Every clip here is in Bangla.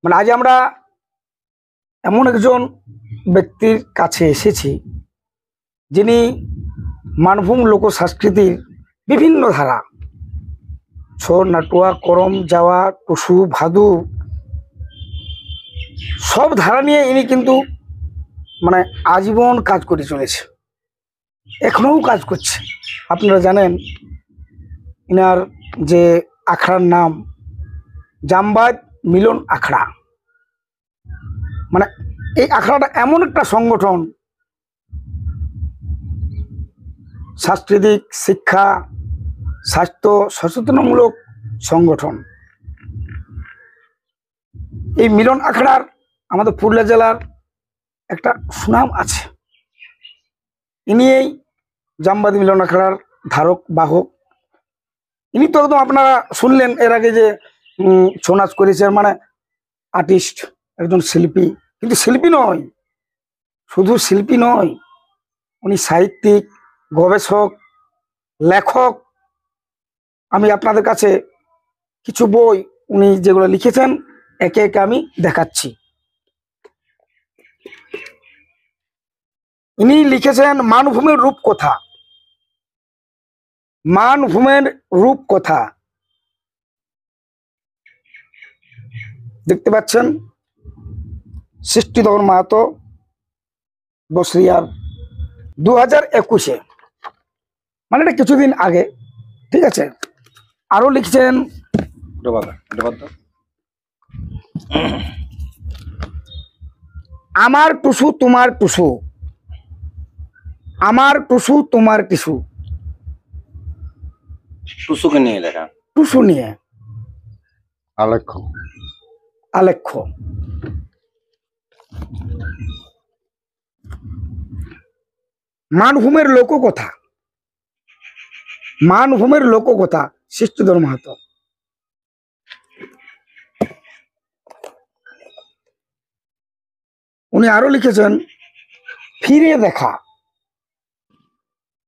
মানে আজ আমরা এমন একজন ব্যক্তির কাছে এসেছি যিনি মানভূম লোক সংস্কৃতির বিভিন্ন ধারা ছৌ নাটুয়া করম যাওয়া টুসু ভাদু সব ধারা নিয়ে ইনি কিন্তু মানে আজীবন কাজ করে চলেছে, এখনও কাজ করছে। আপনারা জানেন ইনার যে আখড়ার নাম জামবাদ মিলন আখড়া। মানে এই আখড়াটা এমন একটা সংগঠন, সাংস্কৃতিক শিক্ষা স্বাস্থ্য সচেতনমূলক সংগঠন। এই মিলন আখড়ার আমাদের পুরুলিয়া জেলার একটা সুনাম আছে। ইনি এই জামবাদ মিলন আখড়ার ধারক বাহক। ইনি তো একদম আপনারা শুনলেন এর আগে যে ছৌ নাচ করেছে, মানে আর্টিস্ট, একজন শিল্পী। কিন্তু শিল্পী নয়, শুধু শিল্পী নয়, উনি সাহিত্যিক, গবেষক, লেখক। আমি আপনাদের কাছে কিছু বই উনি যেগুলো লিখেছেন একে একে আমি দেখাচ্ছি। ইনি লিখেছেন মানভূমের রূপকথা। মানভূমের রূপকথা দেখতে পাচ্ছেন, সৃষ্টিধর মাহাতো, বসরিয়ার, 2021-এ, মানে এটা কিছুদিন আগে। ঠিক আছে, আরো লিখছেন আমার টুসু তোমার টুসু, আমার টুসু তোমার টিসু। টুসুকে নিয়ে লেখা, টুসু নিয়ে আলেখ্য। আলেখ্য। মানভূমের লোককথা, মানভূমের লোককথা, সৃষ্টিধর মাহাতো। উনি আরো লিখেছেন ফিরে দেখা,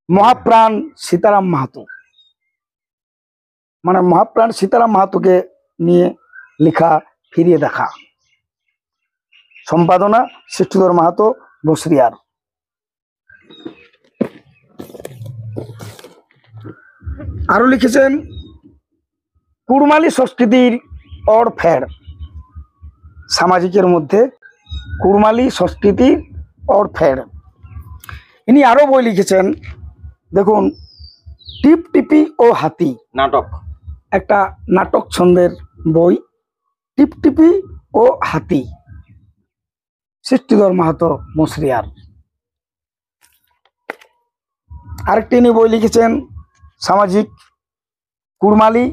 মহাপ্রাণ সীতারাম মাহাতো। মানে মহাপ্রাণ সীতারাম মাহাতোকে নিয়ে লেখা ফিরিয়ে দেখা, সম্পাদনা সৃষ্টিধর মাহাতো, বসরিয়ার। আরো লিখেছেন কুড়মালি সংস্কৃতির অর ফের, সামাজিকের মধ্যে কুড়মালি সংস্কৃতির অর ফের। ইনি আরো বই লিখেছেন, দেখুন, টিপ টিপি ও হাতি, নাটক, একটা নাটক ছন্দের বই, টিপ টিপি ও হাতি, সৃষ্টিধর মাহাতো, বসরিয়ার। আরেকটি ইনি বই লিখেছেন সামাজিক, কুড়মালি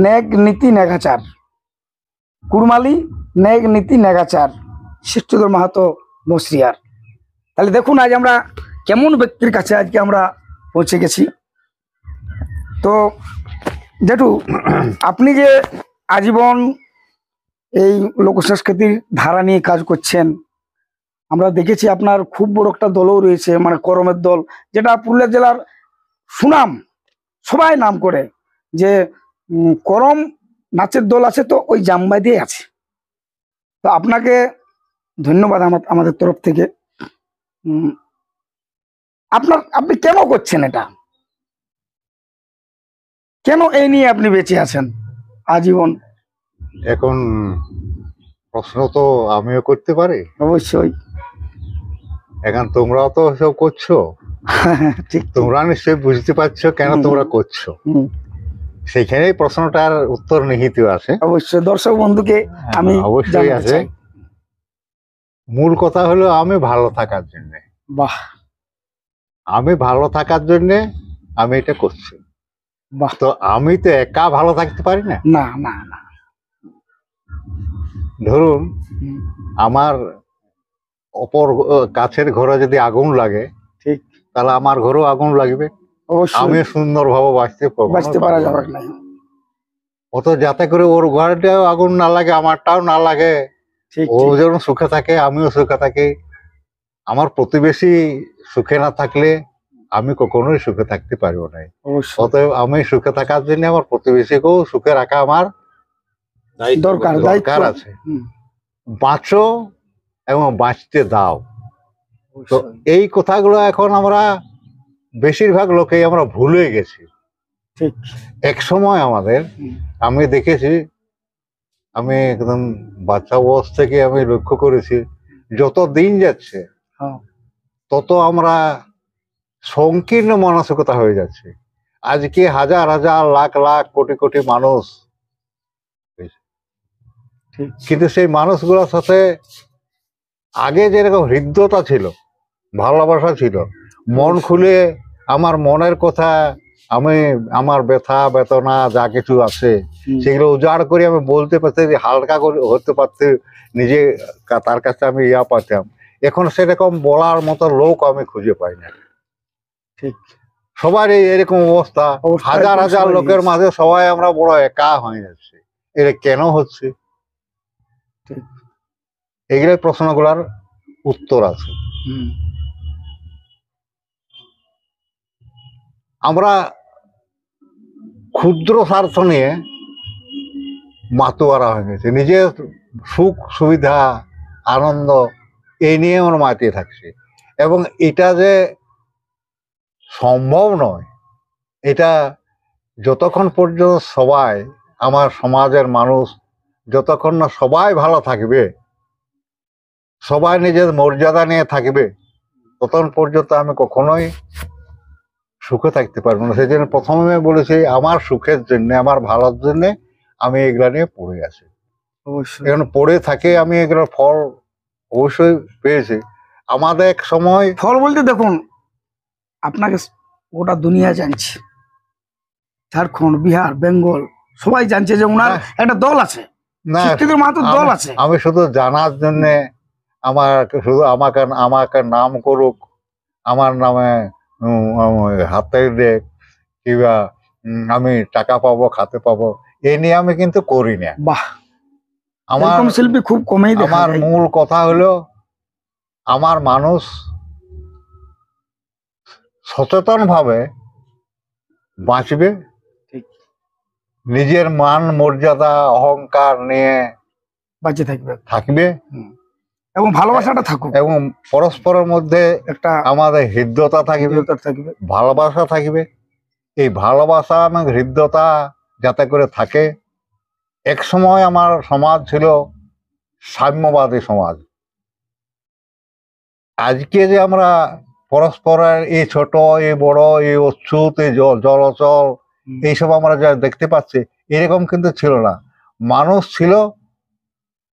নেগ নীতি নেগাচার, কুড়মালি নেগ নীতি নেগাচার, সৃষ্টিধর মাহাতো, বসরিয়ার। তাহলে দেখুন আজ আমরা কেমন ব্যক্তির কাছে আজকে আমরা পৌঁছে গেছি। তো জেঠু, আপনি যে আজীবন এই লোকসংস্কৃতির ধারা নিয়ে কাজ করছেন, আমরা দেখেছি আপনার খুব বড় একটা দলও রয়েছে, মানে করমের দল, যেটা পুরুলিয়া জেলার সুনাম, সবাই নাম করে যে করম নাচের দল আছে, তো ওই জামবাদে আছে। তো আপনাকে ধন্যবাদ আমাদের তরফ থেকে। আপনি কেন করছেন এটা, কেন এই নিয়ে আপনি বেঁচে আছেন আজীবন? এখন প্রশ্ন তো আমিও করতে পারি। অবশ্যই। এখন তোমরাও তো সব করছো, ঠিক, তোমরা নিশ্চয়ই বুঝতে পারছো কেন তোমরা করছো। সেখানেই প্রশ্নটার উত্তর নিহিত আছে। অবশ্যই দর্শক বন্ধুকে আমি অবশ্যই আছে। মূল কথা হলো আমি ভালো থাকার জন্য। বাহ, আমি ভালো থাকার জন্য আমি এটা করছি। বাহ। তো আমি তো একা ভালো থাকতে পারি না। না না না। ধরুন আমার অপর কাছের ঘরে যদি আগুন লাগে, ঠিক তাহলে আমার ঘরেও আগুন লাগবে, আমি সুন্দরভাবে বাঁচতে পারা যাবে না। অত যাতে করে ওর ঘরটাও আগুন না লাগে, আমারটাও না লাগে, ও যেন সুখে থাকে আমিও সুখে থাকি। আমার প্রতিবেশী সুখে না থাকলে আমি কখনোই সুখে থাকতে পারবো না। অতএব আমি সুখে থাকার জন্য আমার প্রতিবেশীকেও সুখে রাখা আমার দরকার, দরকার দায়িত্ব। আছে। বাঁচো এবং বাঁচতে দাও। তো এই কথাগুলো এখন আমরা বেশিরভাগ লোকেই আমরা ভুলে গেছি। ঠিক। এক সময় আমাদের, আমি দেখেছি, আমি একদম বাচ্চা বয়স থেকে আমি লক্ষ্য করেছি, যত দিন যাচ্ছে তত আমরা সংকীর্ণ মানসিকতা হয়ে যাচ্ছে। আজকে হাজার হাজার লাখ লাখ কোটি কোটি মানুষ, কিন্তু সেই মানুষগুলোর সাথে আগে যেরকম হৃদ্যতা ছিল, ভালোবাসা ছিল, মন খুলে আমার মনের কথা, আমি আমার ব্যথা বেদনা যা কিছু আছে সেগুলো উজাড় করে আমি বলতে পারছি, হালকা করে হতে পারতে, নিজে তার কাছে আমি পাতাম। এখন সেরকম বলার মতো লোক আমি খুঁজে পাই না। ঠিক। সবার এরকম অবস্থা, হাজার হাজার লোকের মাঝে সবাই আমরা বড় একা হয়ে যাচ্ছি। এটা কেন হচ্ছে? এগুলো প্রশ্নগুলার উত্তর আছে। আমরা ক্ষুদ্র স্বার্থ নিয়ে মাতোয়ারা হয়ে গেছে, নিজের সুখ সুবিধা আনন্দ এই নিয়ে আমরা মাতিয়ে থাকছি। এবং এটা যে সম্ভব নয়, এটা যতক্ষণ পর্যন্ত সবাই, আমার সমাজের মানুষ যতক্ষণ না সবাই ভালো থাকবে, সবাই নিজের মর্যাদা নিয়ে থাকবে, ততক্ষণ পর্যন্ত আমি কখনোই সুখে থাকতে পারবো না। সেই জন্য প্রথমে বলেছি, আমার সুখের জন্য, আমার ভালোর জন্য আমি এগুলা নিয়ে পড়ে আছি। এখন পড়ে থাকে, আমি এগুলোর ফল অবশ্যই পেয়েছি। আমাদের এক সময় ফল বলতে দেখুন, আপনাকে গোটা দুনিয়া জানছে, ঝাড়খণ্ড, বিহার, বেঙ্গল সবাই জানছে যে ওনার একটা দল আছে, শিক্ষিত মাত্র দল আছে। আমি শুধু জানার জন্য, আমার শুধু আমাকে নাম করুক, আমার নামে হাতে দেখ, কিংবা আমি টাকা পাবো, খাতে পাবো, এই নিয়ে আমি কিন্তু করি না। বাহ, আমার শিল্পী খুব কমেই। আমার মূল কথা হলো, আমার মানুষ সচেতন ভাবে বাঁচবে, নিজের মান মর্যাদা অহংকার নিয়ে বাঁচে থাকবে, এবং ভালোবাসাটা থাকুক, এবং পরস্পরের মধ্যে একটা আমাদের হৃদ্যতা থাকবে, ভালোবাসা থাকবে। এই ভালোবাসা এবং হৃদ্যতা যাতে করে থাকে। এক সময় আমার সমাজ ছিল সাম্যবাদী সমাজ। আজকে যে আমরা পরস্পরের এই ছোট, এই বড়, এই অচ্ছুত, এই জলচল, এইসব আমরা যা দেখতে পাচ্ছি, এরকম কিন্তু ছিল না। মানুষ ছিল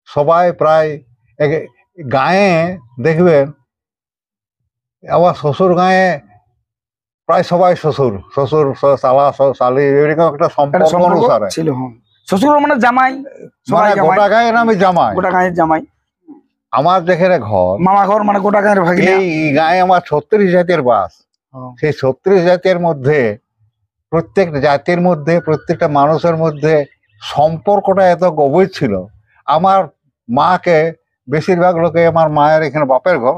সবাই প্রায় গায়ে, দেখবেন আমার শ্বশুর গায়ে প্রায় সবাই শ্বশুর শালা শালি, এরকম একটা সম্পর্ক অনুসারে ছিল। শ্বশুর মানে জামাই, মানে গোটা গায়ের আমি জামাই, গোটা গায়ের জামাই। আমার যেখানে ঘর, মামা ঘর, মানে গোটা গায়ের ভাগিনা। এই গায়ে আমার 36 জাতের বাস। সেই 36 জাতের মধ্যে প্রত্যেক জাতির মধ্যে, প্রত্যেকটা মানুষের মধ্যে সম্পর্কটা এত গভীর ছিল। আমার মাকে বেশিরভাগ লোকে, আমার মায়ের এখানে বাপের ঘর,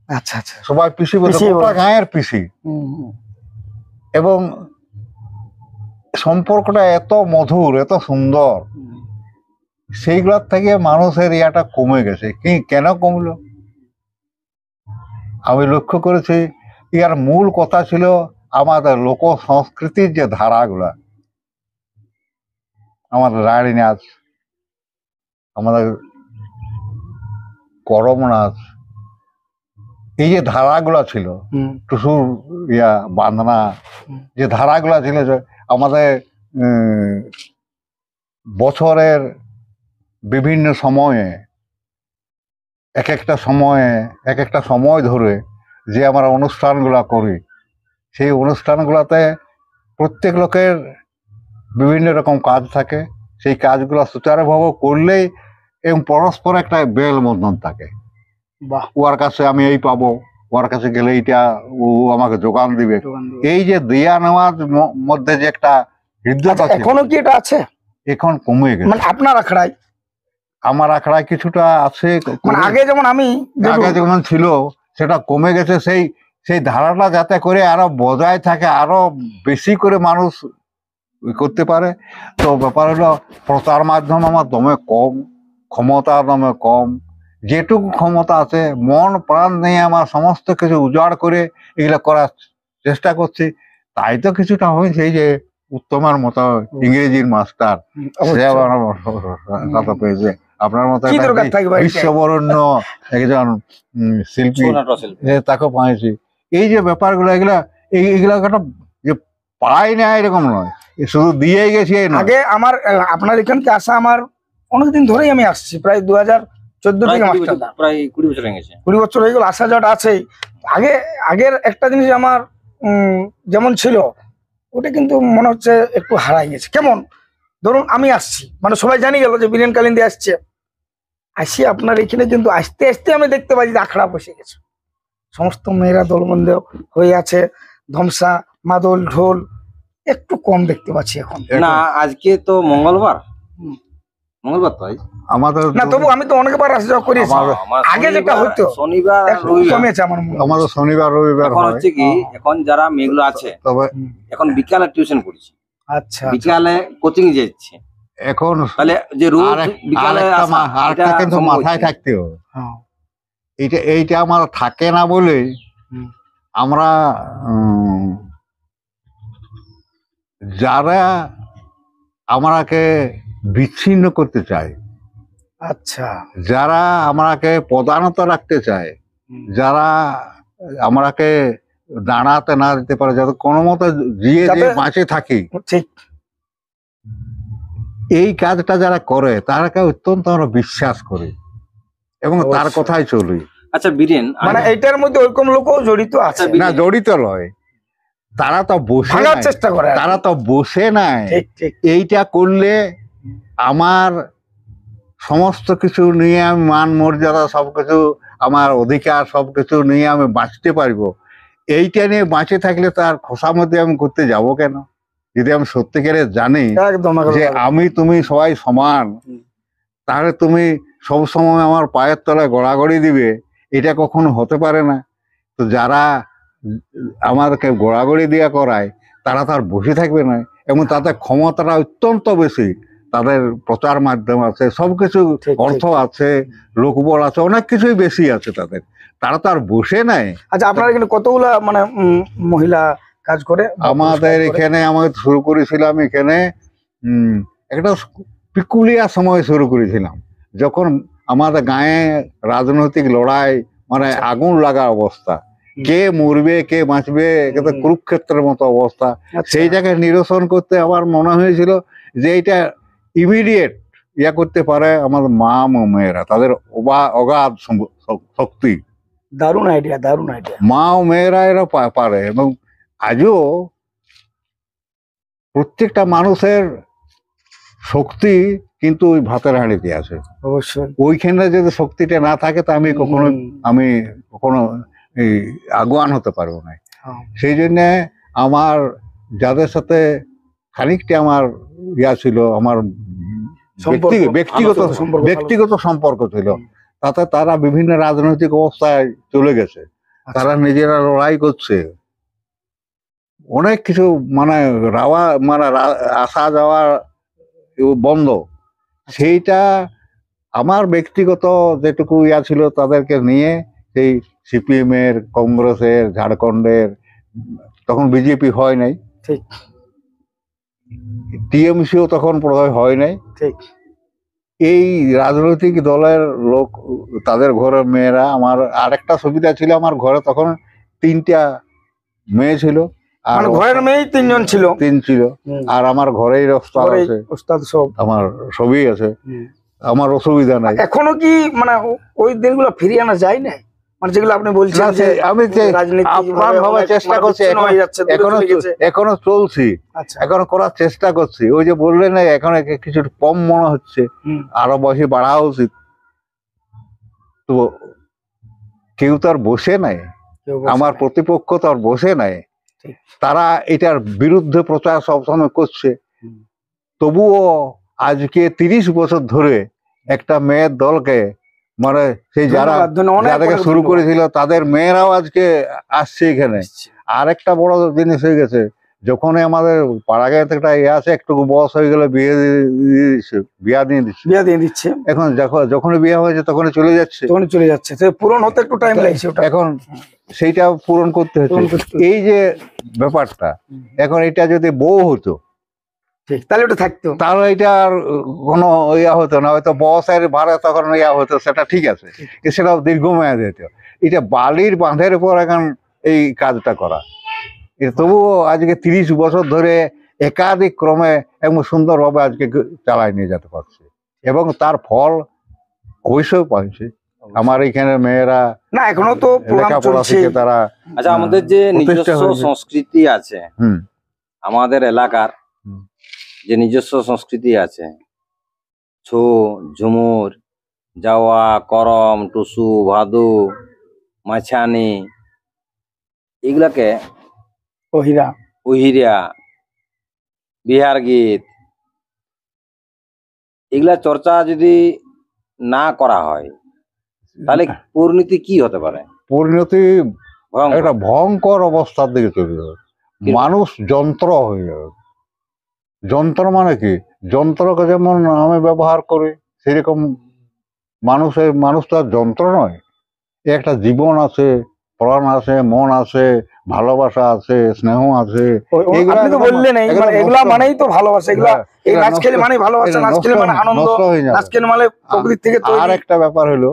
আচ্ছা আচ্ছা, সবাই পিসি বলতো, গোটা গায়ের পিসি। এবং সম্পর্কটা এত মধুর, এত সুন্দর, সেইগুলোর থেকে মানুষের ইয়াটা কমে গেছে। কেন কমলো? আমি লক্ষ্য করেছি, ইয়ার মূল কথা ছিল আমাদের লোক সংস্কৃতির যে ধারাগুলা, আমাদের রাড়ি নাচ, আমাদের করম নাচ, এই যে ধারাগুলা ছিল, টুসুর বাঁধনা, যে ধারাগুলা ছিল, আমাদের বছরের বিভিন্ন সময়ে, এক একটা সময় ধরে যে আমরা অনুষ্ঠানগুলা করি, সেই অনুষ্ঠানগুলোতে প্রত্যেক লোকের বিভিন্ন রকম কাজ থাকে। সেই কাজগুলো সুচারুভাবে করলেই এবং পরস্পর একটা বেল বন্ধন থাকে। ওর কাছে আমি এই পাবো, ওর কাছে গেলে এইটা ও আমাকে যোগান দিবে। এই যে দেয়া নেওয়ার মধ্যে যে একটা হৃদ্যতা, এখনো কি এটা আছে? এখন কমে গেছে। মানে আপনার আখড়ায়, আমার আখড়ায় কিছুটা আছে। আগে যেমন যেমন ছিল, সেটা কমে গেছে। সেই ধারাটা যাতে করে আরো বজায় থাকে, আরো বেশি করে মানুষ করতে পারে। তো ব্যাপার হলো প্রচার মাধ্যম আমার দমে কম, ক্ষমতা দমে কম। যেটুকু ক্ষমতা আছে মন প্রাণ নিয়ে আমার সমস্ত কিছু উজাড় করে এগুলো করার চেষ্টা করছি। তাই তো কিছুটা হয়েছে, এই যে উত্তমের মতো ইংরেজির মাস্টার, সে আবার কথা পেয়েছে। আপনার মতো কি দরকার থাকবে এটাই? বিশ্ববরণ্য একজন শিল্পী, তাকে পাইছি। এই যে ব্যাপারগুলো এগুলা এইগুলা একটা যে পাই না এরকম নয়, শুধু দিয়েই গেছি এই নয়। আগে আমার আপনার এখানকে আসা আমার অনেকদিন ধরেই আমি আসছি, প্রায় 2014 থেকে মাস্টার, প্রায় 20 বছর হয়ে গেছে। 20 বছর হয়ে গেল, আসা যাওয়াটা আছেই। আগে আগের একটা জিনিস আমার যেমন ছিল ওটা কিন্তু মনে হচ্ছে একটু হারাই গেছে। কেমন ধরুন আমি আসছি, মানে সবাই জানি গেল যে বীরেন কালিন্দী আসছে, আসি আপনার এখানে কিন্তু আসতে আসতে আমি দেখতে পাই যে আখড়া বসে গেছে, সমস্ত মেয়েরা দলবন্ধ হয়ে আছে, ধমসা মাদল ঢোল একটু কম দেখতে পাচ্ছি এখন। না আজকে তো মঙ্গলবার, মঙ্গলবার তো আজ। আমাদের না তবু আমি তো অনেকবার আসা যাওয়া করেছি, আগে যেটা হতো শনিবার একটু রবিবার কমেছে আমার মনে হয়। আমাদের শনিবার রবিবার এখন হয়। হচ্ছে কি, এখন যারা মেয়েগুলো আছে তবে এখন বিকালে টিউশন পড়ছে, আচ্ছা বিকালে কোচিং যাচ্ছে। এখন তাহলে যে রোজ বিকালে আসা, আরেকটা এটা কিন্তু সম্ভব মাথায় হচ্ছে না। থাকতে হবে, হ্যাঁ, এইটা আমার থাকে না বলে হুম, আমরা যারা আমাকে বিচ্ছিন্ন করতে চায়, আচ্ছা, যারা আমাকে প্রধানত রাখতে চায়, হুম, যারা আমাকে দাঁড়াতে না দিতে পারে, যাতে কোনো মতো দিয়ে দিয়ে যাতে- বাঁচে থাকি, ঠিক এই কাজটা যারা করে তারাকে অত্যন্ত আমরা বিশ্বাস করি এবং তার অবশ্যই। কথাই চলি। আচ্ছা বীরেন, মানে এইটার মধ্যে ওইরকম লোকও জড়িত আছে, আচ্ছা, না জড়িত নয়, তারা তো বসে ভাঙার নাই, চেষ্টা করে আর কি। তারা তো বসে নাই। ঠিক ঠিক এইটা করলে আমার সমস্ত কিছু নিয়ে আমি মান মর্যাদা সবকিছু, আমার অধিকার সবকিছু নিয়ে আমি বাঁচতে পারবো। এইটা নিয়ে বাঁচে থাকলে তার খোসার মধ্যে আমি করতে যাব কেন? যদি আমি সত্যিকারে জানি একদম যে একদম। আমি তুমি সবাই সমান, তাহলে তুমি সব সময় আমার পায়ের তলায় গড়াগড়ি দিবে, এটা কখনো হতে পারে না। তো যারা আমাদেরকে গড়াগড়ি দিয়া করায় তারা তার বসে থাকবে না, এবং তাদের ক্ষমতাটা অত্যন্ত বেশি, তাদের প্রচার মাধ্যম আছে, সবকিছু ঠিক, অর্থ ঠিক। আছে, লোকবল আছে, অনেক কিছুই বেশি আছে তাদের, তারা তো আর বসে নাই। আচ্ছা আপনার এখানে কতগুলা মানে মহিলা কাজ করে? আমাদের এখানে আমি শুরু করেছিলাম এখানে একটা পিকুলিয়া সময় শুরু করেছিলাম, যখন আমাদের গায়ে রাজনৈতিক লড়াই, মানে আচ্ছা। আগুন লাগা অবস্থা, কে মরবে কে বাঁচবে, এটা কুরুক্ষেত্রের মতো অবস্থা। আচ্ছা, সেই জায়গায় নিরসন করতে আমার মনে হয়েছিল যে এটা ইমিডিয়েট ইয়া করতে পারে আমাদের মা ও মেয়েরা, তাদের অগাধ শক্তি, দারুণ আইডিয়া, দারুণ আইডিয়া। মা ও মেয়েরা এরা পারে। এবং আজও প্রত্যেকটা মানুষের শক্তি কিন্তু ওই ভাতের হাঁড়িতে আছে, অবশ্যই। ওইখানে যদি শক্তিটা না থাকে তা আমি কখনো এই আগুয়ান হতে পারবো না। হ্যাঁ, সেই জন্যে আমার যাদের সাথে খানিকটা আমার ইয়া ছিল, আমার সম্পর্ক, ব্যক্তিগত সম্পর্ক, ব্যক্তিগত সম্পর্ক ছিল, তাতে তারা বিভিন্ন রাজনৈতিক অবস্থায় চলে গেছে, আচ্ছা। তারা নিজেরা লড়াই করছে, অনেক কিছু মানে আসা যাওয়া বন্ধ। সেইটা আমার ব্যক্তিগত যেটুকু ইয়া ছিল তাদেরকে নিয়ে, সেই সিপিএম এর, কংগ্রেসের, ঝাড়খণ্ডের, তখন বিজেপি হয় নাই, ঠিক টিএমসিও তখন বোধহয় হয় নাই, ঠিক। এই রাজনৈতিক দলের লোক, তাদের ঘরের মেয়েরা, আমার আরেকটা সুবিধা ছিল, আমার ঘরে তখন 3টা মেয়ে ছিল, আর মানে ঘরের মেয়েই 3 জন ছিল, 3 ছিল, আর আমার ঘরেই ওস্তাদ ঘরেই আছে, ওস্তাদ সব, আমার সবই আছে, আমার অসুবিধা নাই। এখনো কি মানে ওই দিনগুলো ফিরিয়ে আনা যায় না? মানে যেগুলো আপনি বলছেন যে আমি রাজনীতি আপ্রাণ ভাবে চেষ্টা করছি, এখনো চলছি, আচ্ছা, এখনো করার চেষ্টা করছি। ওই যে বললেন না এখন কিছু কম মনে হচ্ছে, আরো বয়সে বাড়া উচিত। তো কেউ তো আর বসে নাই, আমার প্রতিপক্ষ তো আর বসে নাই, তারা এটার বিরুদ্ধে প্রচার সবসময় করছে। তবুও আজকে 30 বছর ধরে একটা মেয়ের দলকে, মানে সেই যাদেরকে শুরু করেছিল তাদের মেয়েরাও আজকে আসছে এখানে। আর একটা বড় জিনিস হয়ে গেছে যখনই আমাদের পাড়াগাঁয়ে একটা ইয়ে আছে, একটু বয়স হয়ে গেলে বিয়া দিয়ে দিচ্ছে। বিয়া দিয়ে দিচ্ছে, এখন যখনই বিয়ে হয়েছে তখনই চলে যাচ্ছে, তখনই চলে যাচ্ছে, তো পূরণ হতে একটু টাইম লাগছে ওটা। এখন সেইটা পূরণ করতে পূরণ হচ্ছে। করতে হচ্ছে। এই যে ব্যাপারটা, এখন এটা যদি বউ হতো ঠিক, তাহলে ওটা থাকতো। তাহলে এটা আর কোনো ইয়া হতো না, হয়তো বয়সের ভাড়া তখন ইয়া হতো, সেটা ঠিক আছে, সেটাও দীর্ঘমেয়াদী হতো। এটা বালির বাঁধের উপর এখন এই কাজটা করা, তবুও আজকে 30 বছর ধরে একাধিক ক্রমে এবং সুন্দরভাবে আজকে চালায় নিয়ে যেতে পারছে, এবং তার ফল অবশ্যই পাইছে। আমার এখানে মেয়েরা না এখনো তো প্রোগ্রাম লেখাপড়া চলছে। শিখে তারা আচ্ছা, আমাদের যে প্রতিষ্ঠা নিজস্ব হয়েছে। সংস্কৃতি আছে, হুম আমাদের এলাকার হুম। যে নিজস্ব সংস্কৃতি আছে, ছৌ, ঝুমুর, জাওয়া, করম, টুসু, ভাদু, মাছানি, এগুলাকে ওহিরা, উহিরিয়া, বিহার গীত, এগুলা চর্চা যদি না করা হয় তাহলে পরিণতি কি হতে পারে? পরিণতি ভয়ঙ্কর। একটা ভয়ঙ্কর অবস্থার দিকে চলে যাবে। কি? মানুষ যন্ত্র হয়ে যাবে। যন্ত্র মানে কি, যন্ত্রকে যেমন আমি ব্যবহার করি সেরকম মানুষ তো আর যন্ত্র নয়। এর একটা জীবন আছে, প্রাণ আছে, মন আছে, ভালোবাসা আছে, স্নেহ আছে। এগুলা আপনি তো একদম- বললেন এই একদম মানে এগুলা নষ্ট- মানেই তো ভালোবাসা, এগুলা হ্যাঁ, এই এগুলা নাচ খেলে নষ্ট- মানে ভালোবাসা, এগুলা নাচ খেলে মানে আনন্দ, নষ্ট হয়ে যাবে। নাচ খেলে মানে প্রকৃতি থেকে আর তৈরি। একটা ব্যাপার হলো,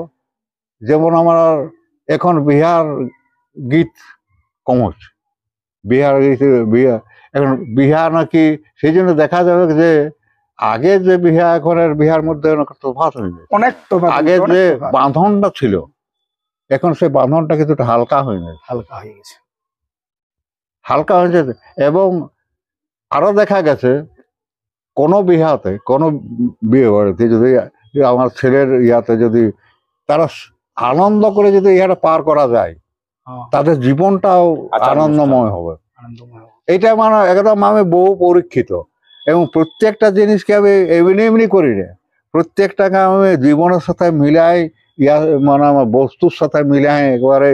যেমন আমার এখন বিহার গীত কম হচ্ছে। বিহার এখন বিহার নাকি সেই জন্য দেখা যাবে যে আগে যে বিহার এখনের বিহার মধ্যে অনেক তফাৎ হয়ে যায়। অনেক তফাৎ, আগে অনেক যে তফাৎ। বাঁধনটা ছিল এখন সেই বাঁধনটা কিন্তু একটু হালকা হয়ে গেছে, হালকা হয়ে গেছে। হালকা হয়ে গেছে। এবং আরো দেখা গেছে কোনো বিহাতে, কোনো বিয়ে বাড়িতে যদি আমার ছেলের ইয়াতে যদি তারা আনন্দ করে যদি ইহাটা পার করা যায়, তাদের জীবনটাও আচার আনন্দময় হবে। আনন্দময়। এটা মানে একদম আমি বহু পরীক্ষিত, এবং প্রত্যেকটা জিনিসকে আমি এমনি এমনি করি না, প্রত্যেকটাকে আমি জীবনের সাথে মিলাই, মানে আমার বস্তুর সাথে মিলাই একবারে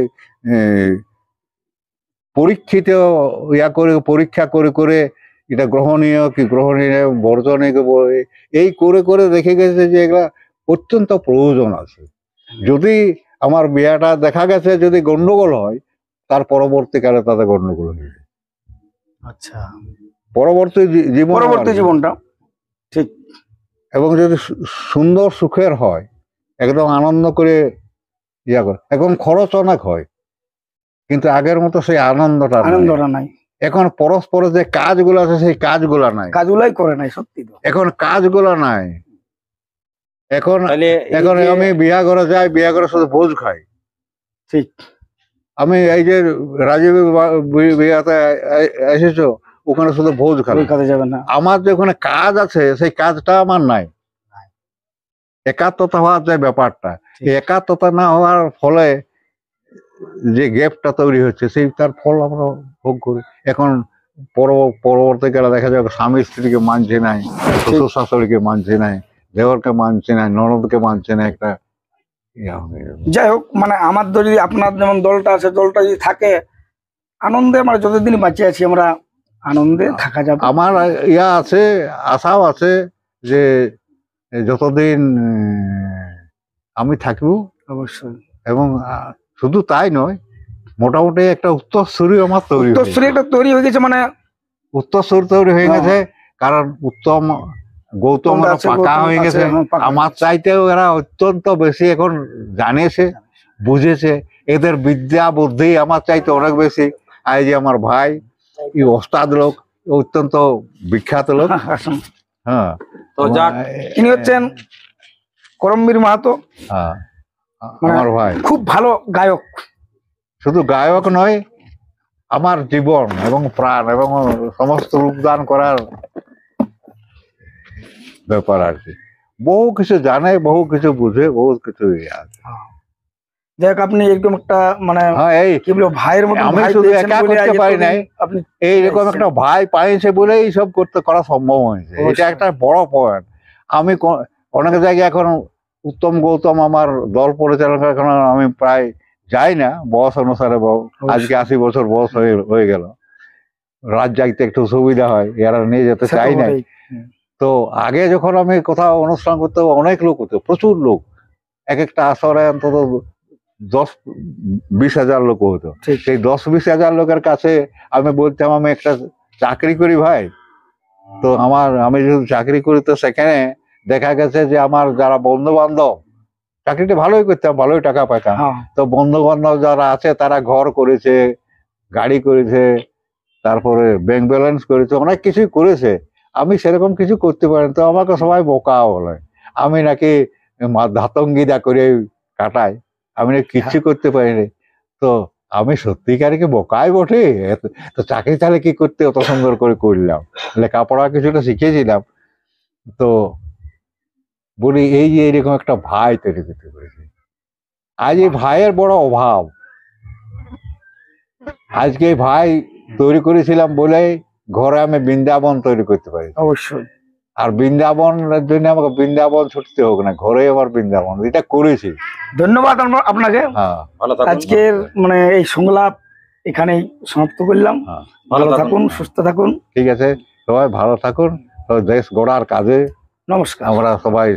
পরীক্ষিত পরীক্ষা করে করে এটা গ্রহণীয় কি গ্রহণীয়, বর্জনীয় এই করে করে দেখে গেছে যে এগুলা অত্যন্ত প্রয়োজন আছে। যদি আমার বিয়াটা দেখা গেছে যদি গন্ডগোল হয়, তার পরবর্তীকালে তাদের গন্ডগোল হয়ে যায়। আচ্ছা, পরবর্তী জীবনটা ঠিক। এবং যদি সুন্দর সুখের হয়, একদম আনন্দ করে ইয়া করে। এখন খরচ অনেক হয়, কিন্তু আগের মতো সেই আনন্দটা নাই। এখন পরস্পরের যে কাজগুলো আছে সেই কাজগুলো নাই, কাজগুলাই করে নাই, সত্যি তো। এখন কাজগুলো নাই। এখন তাহলে এখন আমি বিয়া করে যাই, বিয়া করে শুধু ভোজ খাই। ঠিক। আমি এই যে রাজীব বিয়াতে এসেছো, ওখানে শুধু ভোজ খাই, কাজে যাবে না। আমার যে ওখানে কাজ আছে সেই কাজটা আমার নাই। একাত্মতা হওয়ার যে ব্যাপারটা, একাত্মতা না হওয়ার ফলে যে গ্যাপটা তৈরি হচ্ছে, সেই তার ফল আমরা ভোগ করি। এখন পরবর্তীকালে দেখা যাবে স্বামী স্ত্রীকে মানছে নাই, শ্বশুর শাশুড়িকে মানছে নাই, দেওরকে মানছে নাই, ননদকে মানছে না, একটা যাই হোক, মানে আমার যদি আপনার যেমন দলটা আছে, দলটা যদি থাকে আনন্দে, আমরা যতদিন বাঁচে আছি আমরা আনন্দে থাকা যাবে। আমার ইয়া আছে, আশাও আছে যে যতদিন আমি থাকবো অবশ্যই। এবং শুধু তাই নয়, মোটামুটি একটা উত্তরসূরি আমার উত্তরসূরি একটা তৈরি হয়ে গেছে, মানে উত্তরসূরি তৈরি হয়ে গেছে। কারণ গৌতম পাকা হয়ে গেছে, আমার চাইতেও এরা অত্যন্ত বেশি এখন জানেছে, বুঝেছে। এদের বিদ্যা বুদ্ধি আমার চাইতে অনেক বেশি। আর এই যে আমার ভাই, এই ওস্তাদ লোক, অত্যন্ত বিখ্যাত লোক। হ্যাঁ, তো যাক, ইনি হচ্ছেন করমবীর মাহাতো। হ্যাঁ, আমার ভাই খুব ভালো গায়ক। শুধু গায়ক নয়, আমার জীবন এবং প্রাণ এবং সমস্ত রূপদান করার ব্যাপার আর কি। বহু কিছু জানে, বহু কিছু বুঝে, বহু কিছু আছে। যাই হোক, আপনি এরকম একটা মানে কি বলবো ভাইয়ের মতো, আমি শুধু একা করতে পারি নাই, এইরকম একটা ভাই পাইছে বলেই সব করা সম্ভব হয়েছে। এটা একটা বড় পয়েন্ট। আমি অনেক জায়গায় এখন উত্তম গৌতম আমার দল পরিচালনা, এখন আমি প্রায় যাই না বয়স অনুসারে। আজকে 80 বছর বয়স হয়ে গেল। রাত জাগতে একটু সুবিধা হয়, এরা নিয়ে যেতে সে তো চাই না। বটেই। তো আগে যখন আমি কোথাও অনুষ্ঠান করতে, অনেক লোক হতো, প্রচুর লোক, এক একটা আসরে অন্তত 10-20 হাজার লোক হতো। ঠিক। সেই 10-20 হাজার লোকের কাছে আমি বলতাম আমি একটা চাকরি করি ভাই, তো আমি যদি চাকরি করি তো সেখানে দেখা গেছে যে আমার যারা বন্ধু বান্ধব, চাকরিটা ভালোই করতাম, ভালোই টাকা পাইতাম, হ্যাঁ, তো বন্ধু বান্ধব যারা আছে তারা ঘর করেছে, গাড়ি করেছে, তারপরে ব্যাংক ব্যালেন্স করেছে, অনেক কিছুই করেছে। আমি সেরকম কিছু করতে পারি না, তো আমাকে সবাই বোকা বলে, আমি নাকি ধাতঙ্গিদা করে কাটাই, আমি নাকি কিচ্ছু করতে পারিনি। তো আমি সত্যিকারে কি বোকাই বটে? তো চাকরি তাহলে কি করতে অত সুন্দর করে করলাম, লেখাপড়া কিছুটা শিখেছিলাম। তো বলি এই যে এরকম একটা ভাই তৈরি করতে পেরেছি, আজ এই ভাইয়ের বড় অভাব। আজকে এই ভাই তৈরি করেছিলাম বলে ঘরে আমি বৃন্দাবন তৈরি করতে পারি। অবশ্যই। আর বৃন্দাবনের জন্য আমাকে বৃন্দাবন ছুটতে হোক না, ঘরে আমার বৃন্দাবন, এটা করেছি। ধন্যবাদ আপনাকে। হ্যাঁ, ভালো থাকুন। আজকের মানে এই সংলাপ এখানেই সমাপ্ত করলাম। হ্যাঁ, ভালো থাকুন, সুস্থ থাকুন। ঠিক আছে, সবাই ভালো থাকুন। তো দেশ গড়ার কাজে নমস্কার। আমরা সবাই